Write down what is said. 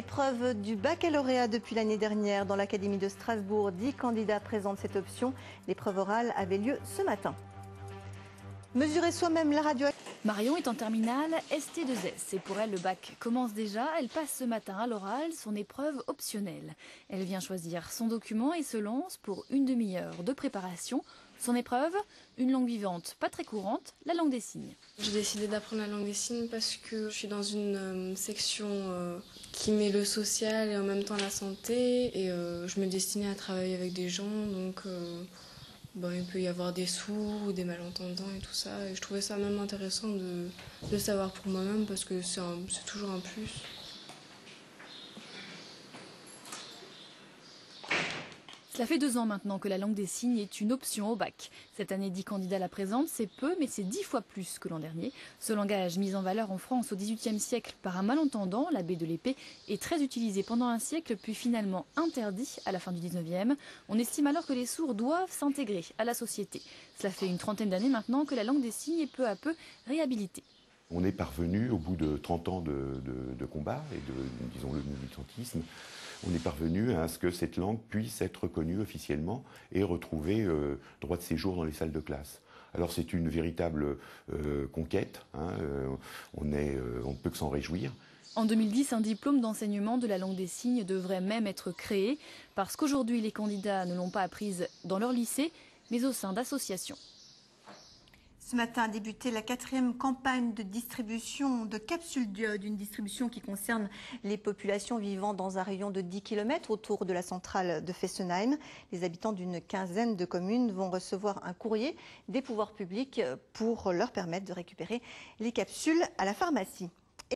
l'épreuve du baccalauréat depuis l'année dernière. Dans l'Académie de Strasbourg, 10 candidats présentent cette option. L'épreuve orale avait lieu ce matin. Mesurer soi-même la radioactivité. Marion est en terminale ST2S et pour elle le bac commence déjà. Elle passe ce matin à l'oral son épreuve optionnelle. Elle vient choisir son document et se lance pour une demi-heure de préparation. Son épreuve, une langue vivante pas très courante, la langue des signes. J'ai décidé d'apprendre la langue des signes parce que je suis dans une section qui met le social et en même temps la santé et je me destinais à travailler avec des gens, donc il peut y avoir des sourds ou des malentendants et tout ça. Et je trouvais ça même intéressant de savoir pour moi-même parce que c'est toujours un plus. Cela fait 2 ans maintenant que la langue des signes est une option au bac. Cette année, 10 candidats la présentent, c'est peu, mais c'est 10 fois plus que l'an dernier. Ce langage mis en valeur en France au XVIIIe siècle par un malentendant, l'abbé de l'Épée, est très utilisé pendant un siècle, puis finalement interdit à la fin du XIXe. On estime alors que les sourds doivent s'intégrer à la société. Cela fait une trentaine d'années maintenant que la langue des signes est peu à peu réhabilitée. On est parvenu, au bout de 30 ans de combat et de, disons-le, de militantisme, on est parvenu à ce que cette langue puisse être reconnue officiellement et retrouver droit de séjour dans les salles de classe. Alors c'est une véritable conquête, on ne peut que s'en réjouir. En 2010, un diplôme d'enseignement de la langue des signes devrait même être créé, parce qu'aujourd'hui les candidats ne l'ont pas apprise dans leur lycée, mais au sein d'associations. Ce matin a débuté la 4e campagne de distribution de capsules d'iode, une distribution qui concerne les populations vivant dans un rayon de 10 km autour de la centrale de Fessenheim. Les habitants d'une quinzaine de communes vont recevoir un courrier des pouvoirs publics pour leur permettre de récupérer les capsules à la pharmacie.